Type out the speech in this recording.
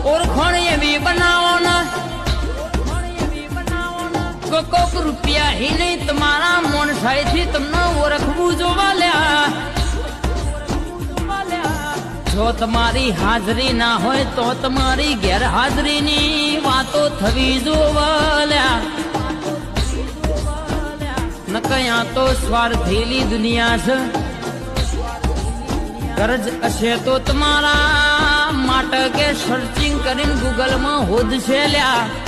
ઓળખણ એવી બનાવો ને કોક રૂપિયા હી નહીં તમારા મોન સાઈથી તમને ઓળખવું જોવા લ્યા. જો તમારી હાજરી ના હોય તો તમારી ગેરહાજરીની વાતો થવી જોવા લ્યા. નકયા તો સ્વાર્થેલી દુનિયા છે. ગરજ હશે તો તમારા માટે કે સર્ચિંગ કરીને ગૂગલમાં હોદશે લ્યા.